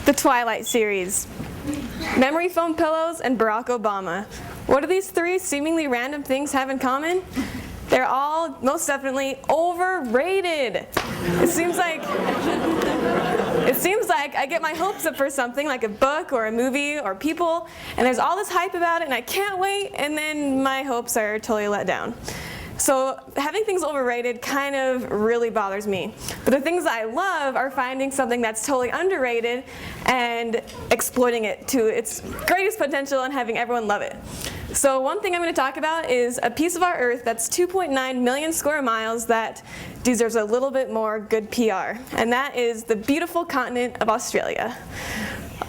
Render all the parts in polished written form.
The Twilight series. Memory foam pillows and Barack Obama. What do these three seemingly random things have in common? They're all most definitely overrated. It seems like I get my hopes up for something like a book or a movie or people, and there's all this hype about it and I can't wait, and then my hopes are totally let down. So having things overrated kind of really bothers me. But the things I love are finding something that's totally underrated and exploiting it to its greatest potential and having everyone love it. So one thing I'm going to talk about is a piece of our Earth that's 2.9 million square miles that deserves a little bit more good PR. And that is the beautiful continent of Australia.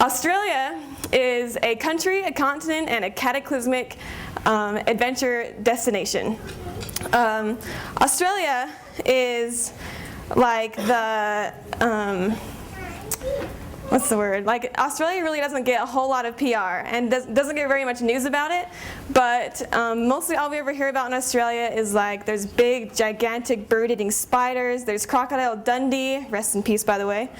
Australia is a country, a continent, and a cataclysmic adventure destination. Australia is like the, what's the word? Like, Australia really doesn't get a whole lot of PR and doesn't get very much news about it, but mostly all we ever hear about in Australia is like there's big, gigantic bird-eating spiders, there's Crocodile Dundee, rest in peace by the way,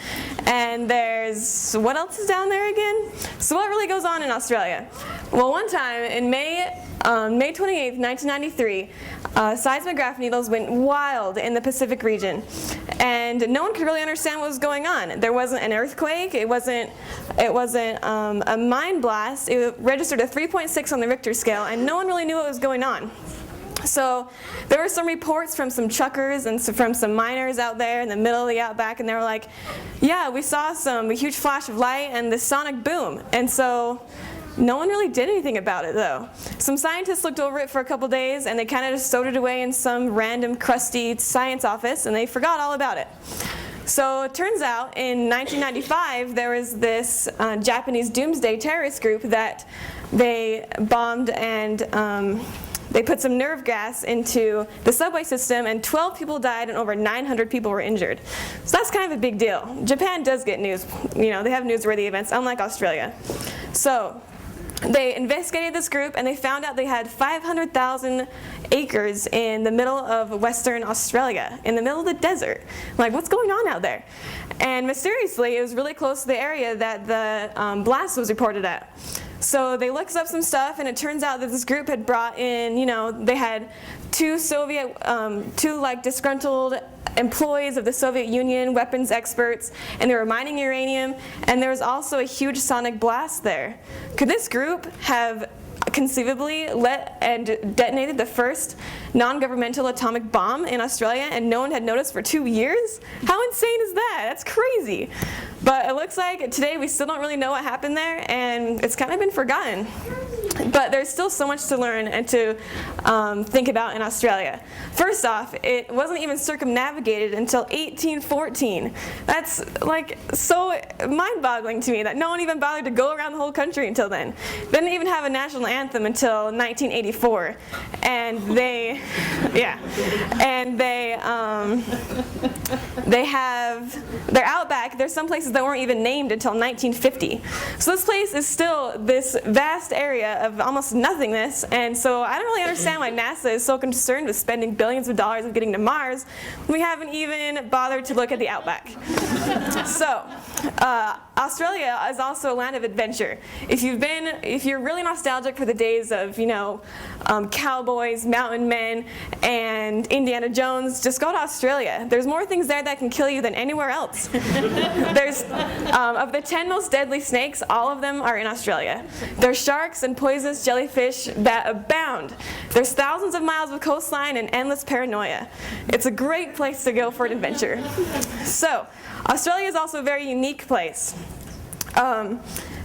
and there's, what else is down there again? So what really goes on in Australia? Well, one time in May 28th, 1993, seismograph needles went wild in the Pacific region, and no one could really understand what was going on. There wasn't an earthquake, it wasn't a mine blast. It registered a 3.6 on the Richter scale, and no one really knew what was going on. So there were some reports from some truckers and from some miners out there in the middle of the outback, and they were like, yeah, we saw a huge flash of light and this sonic boom. And so no one really did anything about it, though. Some scientists looked over it for a couple days, and they kind of just stowed it away in some random crusty science office, and they forgot all about it. So it turns out in 1995 there was this Japanese doomsday terrorist group that they bombed, and they put some nerve gas into the subway system, and 12 people died and over 900 people were injured. So that's kind of a big deal. Japan does get news. You know, they have newsworthy events, unlike Australia. So they investigated this group, and they found out they had 500,000 acres in the middle of Western Australia, in the middle of the desert. Like, what's going on out there? And mysteriously, it was really close to the area that the blast was reported at. So they looked up some stuff, and it turns out that this group had brought in, you know, they had two like disgruntled employees of the Soviet Union, weapons experts, and they were mining uranium, and there was also a huge sonic blast there. Could this group have conceivably let and detonated the first non-governmental atomic bomb in Australia, and no one had noticed for 2 years? How insane is that? That's crazy. But it looks like today we still don't really know what happened there, and it's kind of been forgotten. But there's still so much to learn and to think about in Australia. First off, it wasn't even circumnavigated until 1814. That's like so mind-boggling to me that no one even bothered to go around the whole country until then. They didn't even have a national anthem until 1984, and they have their outback. There's some places that weren't even named until 1950. So this place is still this vast area of almost nothingness, and so I don't really understand why NASA is so concerned with spending billions of dollars of getting to Mars when we haven't even bothered to look at the outback. So Australia is also a land of adventure. If you're really nostalgic for the days of, you know, cowboys, mountain men, and Indiana Jones, just go to Australia. There's more things there that can kill you than anywhere else. There's of the 10 most deadly snakes, all of them are in Australia. There's sharks and poisonous jellyfish that abound. There's thousands of miles of coastline and endless paranoia. It's a great place to go for an adventure. So, Australia is also a very unique place.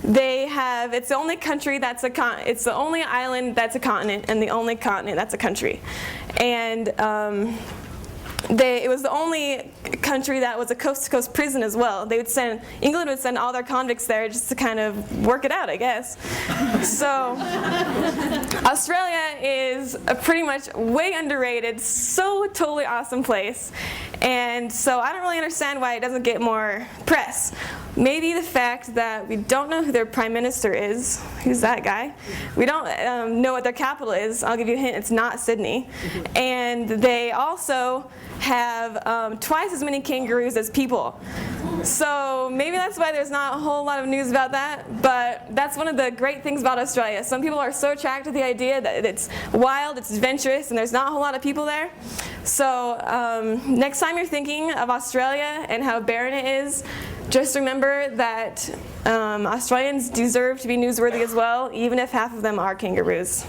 It's the only country that's it's the only island that's a continent, and the only continent that's a country. And it was the only country that was a coast-to-coast prison as well. England would send all their convicts there just to kind of work it out, I guess. So Australia is a pretty much way underrated, so totally awesome place. And so I don't really understand why it doesn't get more press. maybe the fact that we don't know who their prime minister is. Who's that guy? We don't know what their capital is. I'll give you a hint, it's not Sydney. And they also have twice as many kangaroos as people. So maybe that's why there's not a whole lot of news about that, but that's one of the great things about Australia. Some people are so attracted to the idea that it's wild, it's adventurous, and there's not a whole lot of people there. So next time you're thinking of Australia and how barren it is, just remember that Australians deserve to be newsworthy as well, even if half of them are kangaroos.